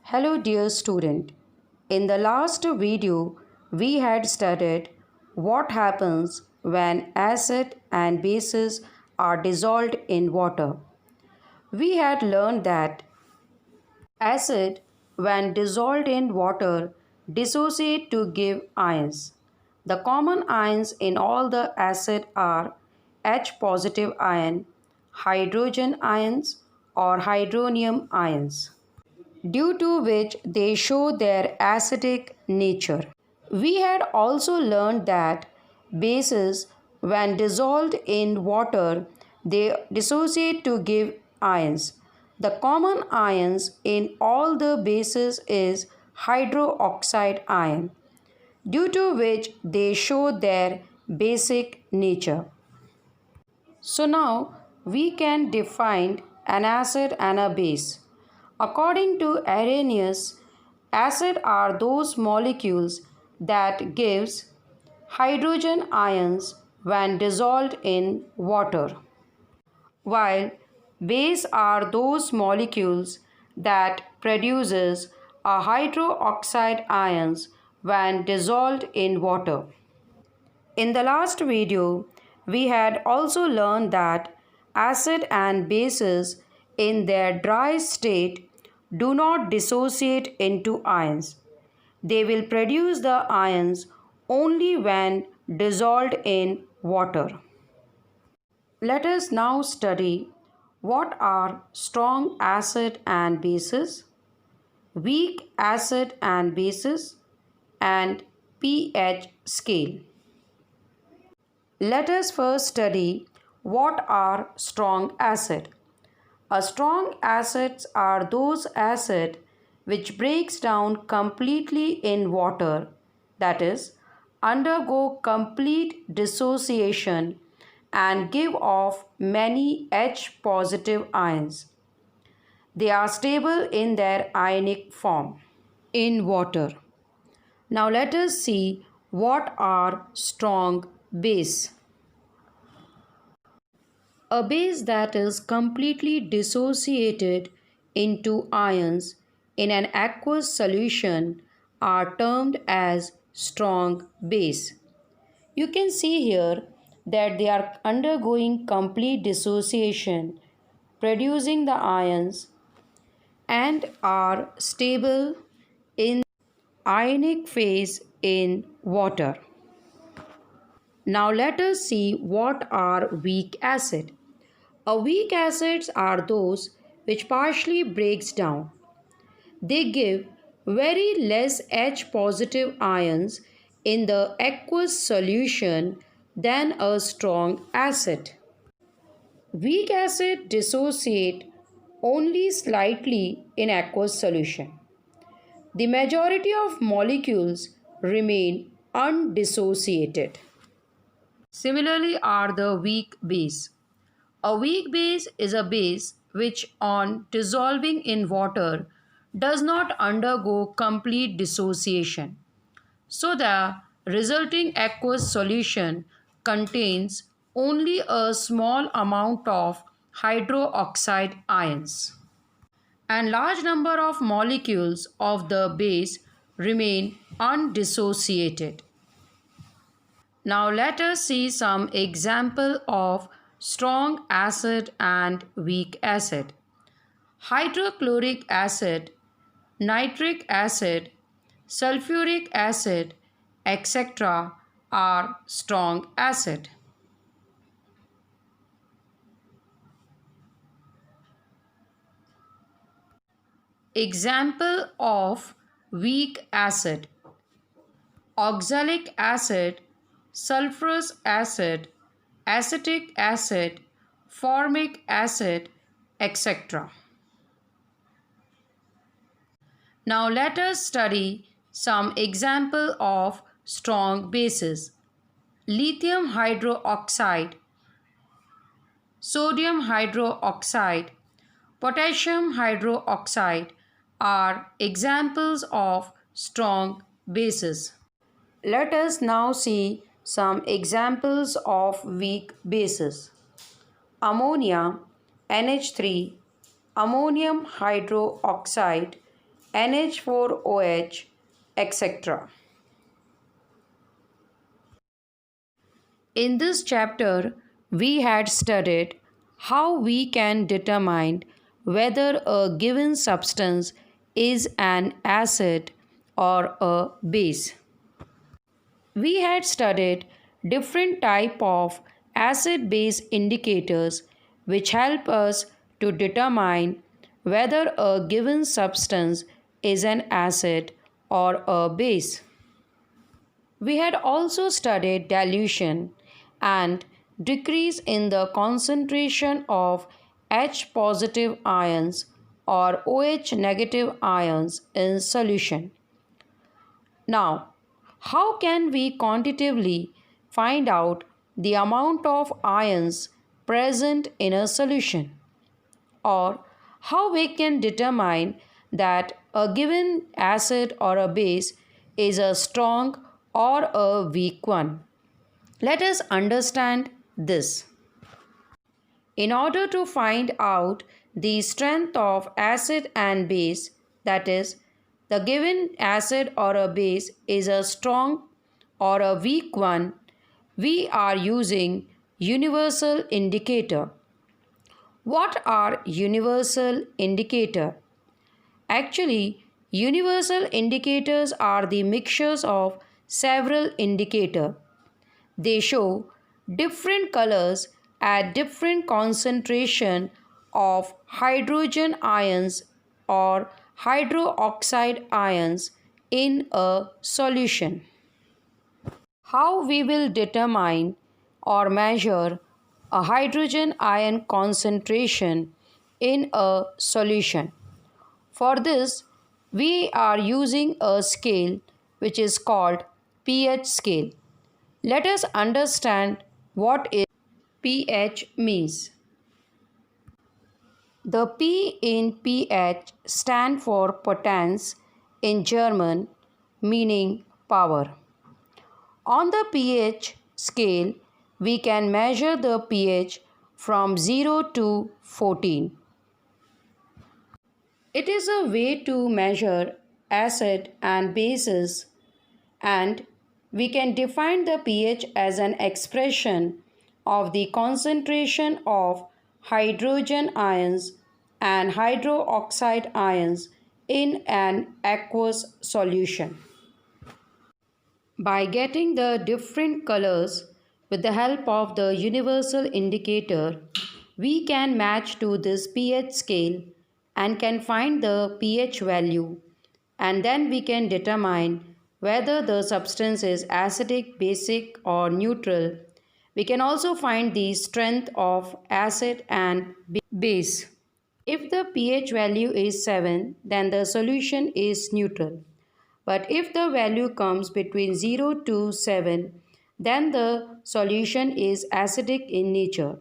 Hello dear student. In the last video, we had studied what happens when acid and bases are dissolved in water. We had learned that acid, when dissolved in water, dissociate to give ions. The common ions in all the acid are H positive ion, hydrogen ions or hydronium ions, due to which they show their acidic nature. We had also learned that bases, when dissolved in water, they dissociate to give ions. The common ions in all the bases is hydroxide ion, due to which they show their basic nature. So now we can define an acid and a base. According to Arrhenius, acid are those molecules that gives hydrogen ions when dissolved in water, while base are those molecules that produces a hydroxide ions when dissolved in water. In the last video, we had also learned that acid and bases in their dry state do not dissociate into ions. They will produce the ions only when dissolved in water. Let us now study what are strong acid and bases, weak acid and bases, and pH scale. Let us first study what are strong acid. A strong acids are those acid which breaks down completely in water, that is, undergo complete dissociation and give off many H positive ions. They are stable in their ionic form in water. Now let us see what are strong base. A base that is completely dissociated into ions in an aqueous solution are termed as strong base. You can see here that they are undergoing complete dissociation, producing the ions, and are stable in ionic phase in water. Now let us see what are weak acid. A weak acids are those which partially breaks down. They give very less H positive ions in the aqueous solution than a strong acid. Weak acid dissociate only slightly in aqueous solution. The majority of molecules remain undissociated. Similarly are the weak base. A weak base is a base which, on dissolving in water, does not undergo complete dissociation. So the resulting aqueous solution contains only a small amount of hydroxide ions, and large number of molecules of the base remain undissociated. Now let us see some example of strong acid and weak acid. Hydrochloric acid, nitric acid, sulfuric acid, etc. are strong acid. Example of weak acid: oxalic acid, sulfurous acid, acetic acid, formic acid, etc. Now let us study some example of strong bases. Lithium hydroxide, sodium hydroxide, potassium hydroxide are examples of strong bases. Let us now see some examples of weak bases. Ammonia, NH3, ammonium hydroxide, NH4OH, etc. In this chapter, we had studied how we can determine whether a given substance is an acid or a base. We had studied different type of acid-base indicators which help us to determine whether a given substance is an acid or a base. We had also studied dilution and decrease in the concentration of H positive ions or OH negative ions in solution. Now, how can we quantitatively find out the amount of ions present in a solution? Or how we can determine that a given acid or a base is a strong or a weak one? Let us understand this. In order to find out the strength of acid and base, that is, the given acid or a base is a strong or a weak one, we are using universal indicator. What are universal indicator? Actually, universal indicators are the mixtures of several indicators. They show different colors at different concentration of hydrogen ions or hydroxide ions in a solution. How we will determine or measure a hydrogen ion concentration in a solution? For this, we are using a scale which is called pH scale. Let us understand what is pH means. The P in pH stand for Potenz in German, meaning power. On the pH scale, we can measure the pH from 0 to 14. It is a way to measure acid and bases, and we can define the pH as an expression of the concentration of hydrogen ions and hydroxide ions in an aqueous solution. By getting the different colors with the help of the universal indicator, we can match to this pH scale and can find the pH value, and then we can determine whether the substance is acidic, basic or neutral. We can also find the strength of acid and base. If the pH value is 7, then the solution is neutral. But if the value comes between 0 to 7, then the solution is acidic in nature.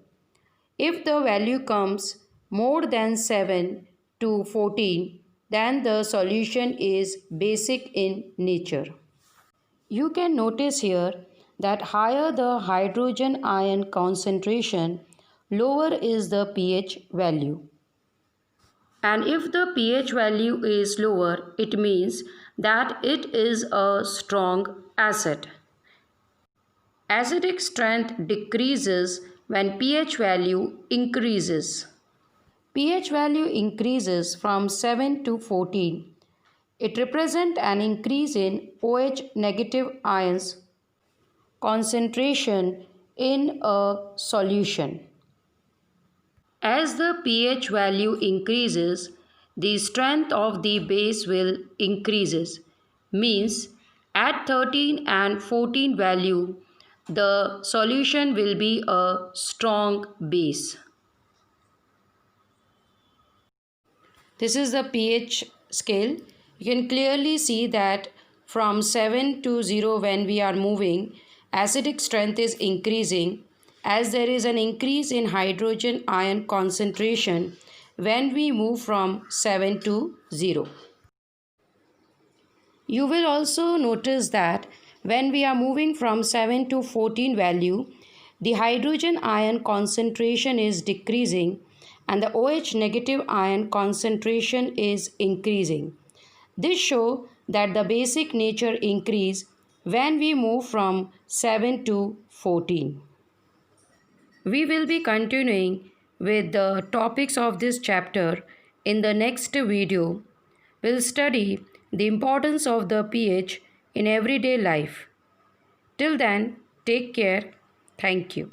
If the value comes more than 7 to 14, then the solution is basic in nature. You can notice here that higher the hydrogen ion concentration, lower is the pH value. And if the pH value is lower, it means that it is a strong acid. Acidic strength decreases when pH value increases. pH value increases from 7 to 14. It represents an increase in OH negative ions concentration in a solution. As the pH value increases, the strength of the base will increases. Means at 13 and 14 value, the solution will be a strong base. This is the pH scale. You can clearly see that from 7 to 0 when we are moving, acidic strength is increasing as there is an increase in hydrogen ion concentration when we move from 7 to 0. You will also notice that when we are moving from 7 to 14 value, the hydrogen ion concentration is decreasing and the OH negative ion concentration is increasing. This show that the basic nature increase when we move from 7 to 14. We will be continuing with the topics of this chapter in the next video. We'll study the importance of the pH in everyday life. Till then, take care. Thank you.